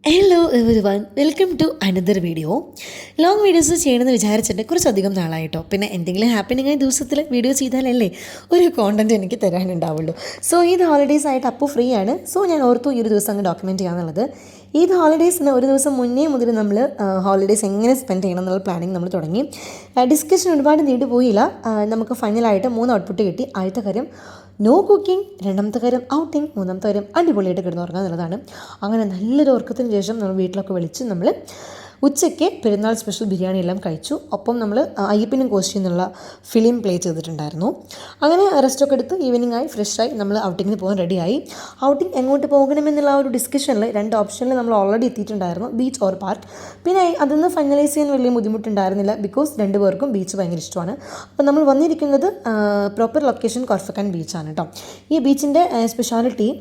Hello everyone, welcome to another video. Long videos ചെയ്യണമെന്ന് വിചാരിച്ചിട്ട് കുറച്ചധികം നാളായിട്ടോ. പിന്നെ എന്തെങ്കിലും ഹാപ്പനിങ് ആയ ദിവസത്തിൽ വീഡിയോ ചെയ്താലല്ലേ ഒരു കോണ്ടൻറ്റ് എനിക്ക് തരാനുണ്ടാവുള്ളൂ. സോ ഈദ് ഹോളിഡേയ്സ് ആയിട്ട് അപ്പോൾ ഫ്രീ ആണ്. സോ ഞാൻ ഓർത്തു ഈ ഒരു ദിവസം അങ്ങ് ഡോക്യുമെൻറ്റ് ചെയ്യാമെന്നുള്ളത്. ഈദ് ഹോളിഡേയ്സിന് ഒരു ദിവസം മുന്നേ മുതൽ നമ്മൾ ഹോളിഡേയ്സ് എങ്ങനെ സ്പെൻഡ് ചെയ്യണം എന്നുള്ള പ്ലാനിങ് നമ്മൾ തുടങ്ങി. ഡിസ്കഷൻ ഒരുപാട് നീണ്ടുപോയില്ല. നമുക്ക് ഫൈനലായിട്ട് 3 ഔട്ട്പുട്ട് കിട്ടി. ആദ്യത്തെ കാര്യം നോ കുക്കിംഗ്, രണ്ടാമത്തെ കാര്യം ഔട്ടിങ്, മൂന്നാമത്തെ കാര്യം അടിപൊളിയായിട്ട് കിടന്നുറങ്ങുക എന്നുള്ളതാണ്. അങ്ങനെ നല്ലൊരു ഉറക്കത്തിന് ശേഷം നമ്മൾ വീട്ടിലൊക്കെ വിളിച്ച് നമ്മൾ ഉച്ചയ്ക്ക് പെരുന്നാൾ സ്പെഷ്യൽ ബിരിയാണി എല്ലാം കഴിച്ചു. ഒപ്പം നമ്മൾ അയ്യപ്പനും കോസ്റ്റ്യൂം എന്നുള്ള ഫിലിം പ്ലേ ചെയ്തിട്ടുണ്ടായിരുന്നു. അങ്ങനെ റെസ്റ്റൊക്കെ എടുത്ത് ഈവനിങ് ആയി ഫ്രഷായി നമ്മൾ ഔട്ടിങ്ങിന് പോകാൻ റെഡിയായി. ഔട്ടിങ് എങ്ങോട്ട് പോകണമെന്നുള്ള ആ ഒരു ഡിസ്കഷനിൽ 2 ഓപ്ഷനിൽ നമ്മൾ ഓൾറെഡി എത്തിയിട്ടുണ്ടായിരുന്നു, ബീച്ച് ഓർ പാർക്ക്. പിന്നെ അതൊന്ന് ഫൈനലൈസ് ചെയ്യാൻ വലിയ ബുദ്ധിമുട്ടുണ്ടായിരുന്നില്ല, ബിക്കോസ് 2 പേർക്കും ബീച്ച് ഭയങ്കര ഇഷ്ടമാണ്. അപ്പോൾ നമ്മൾ വന്നിരിക്കുന്നത് പ്രോപ്പർ ലൊക്കേഷൻ കോർഫക്കാൻ ബീച്ചാണ് കേട്ടോ. ഈ ബീച്ചിൻ്റെ speciality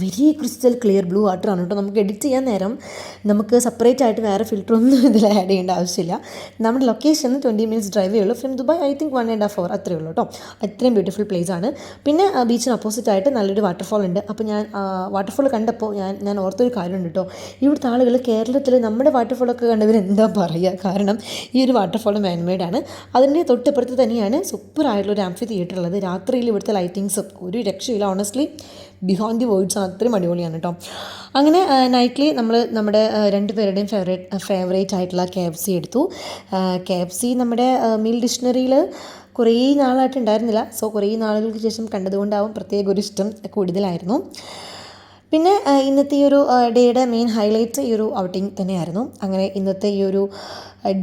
very crystal clear blue വാട്ടറാണ് കേട്ടോ. നമുക്ക് എഡിറ്റ് ചെയ്യാൻ നേരം നമുക്ക് സെപ്പറേറ്റ് ആയിട്ട് വേറെ ഫിൽറ്ററൊന്നും ഇതിൽ ആഡ് ചെയ്യേണ്ട ആവശ്യമില്ല. നമ്മുടെ ലൊക്കേഷൻ 20 മിനിറ്റ്സ് ഡ്രൈവേ ഉള്ളൂ. From Dubai I think 1.5 hour അത്രയേ ഉള്ളൂ കേട്ടോ. അത്രയും ബ്യൂട്ടിഫുൾ പ്ലേസ് ആണ്. പിന്നെ ബീച്ചിന് ഓപ്പോസിറ്റ് ആയിട്ട് നല്ലൊരു വാട്ടർഫോൾ ഉണ്ട്. അപ്പോൾ ഞാൻ വാട്ടർഫോൾ കണ്ടപ്പോൾ ഞാൻ ഓർത്തൊരു കാര്യമുണ്ട് കേട്ടോ. ഇവിടുത്തെ ആളുകൾ കേരളത്തിൽ നമ്മുടെ വാട്ടർഫോളൊക്കെ കണ്ടവർ എന്താ പറയുക, കാരണം ഈ ഒരു വാട്ടർഫോൾ മാൻമെയ്ഡാണ്. അതിൻ്റെ തൊട്ടിപ്പുറത്ത് തന്നെയാണ് സൂപ്പറായിട്ടുള്ളൊരു ആംഫി തിയേറ്റർ ഉള്ളത്. രാത്രിയിൽ ഇവിടുത്തെ ലൈറ്റിങ്സും ഒരു രക്ഷയില്ല. ഓണസ്റ്റ്ലി ബിഹോണ്ട് ദി വേർഡ്സ് അത്രയും അടിപൊളിയാണ് കേട്ടോ. അങ്ങനെ നൈറ്റ്ലി നമ്മൾ നമ്മുടെ 2 പേരുടെയും ഫേവറേറ്റ് ആയിട്ടുള്ള KFC എടുത്തു. KFC നമ്മുടെ മീൽ ഡിക്ഷണറിയിൽ കുറേ നാളായിട്ട് ഉണ്ടായിരുന്നില്ല. സോ കുറേ നാളുകൾക്ക് ശേഷം കണ്ടതുകൊണ്ടാവും പ്രത്യേക ഒരു ഇഷ്ടം കൂടുതലായിരുന്നു. പിന്നെ ഇന്നത്തെ ഈ ഒരു ഡേയുടെ മെയിൻ ഹൈലൈറ്റ് ഈ ഒരു ഔട്ടിങ് തന്നെയായിരുന്നു. അങ്ങനെ ഇന്നത്തെ ഈ ഒരു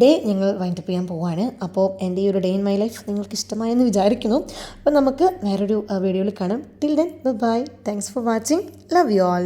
ഡേ ഞങ്ങൾ വൈൻഡപ്പ് ചെയ്യാൻ പോവാണ്. അപ്പോൾ എൻ്റെ ഈ ഒരു ഡേ ഇൻ മൈ ലൈഫ് നിങ്ങൾക്ക് ഇഷ്ടമായെന്ന് വിചാരിക്കുന്നു. അപ്പോൾ നമുക്ക് വേറൊരു വീഡിയോയിൽ കാണാം. Till then bye. Thanks for watching. Love you all.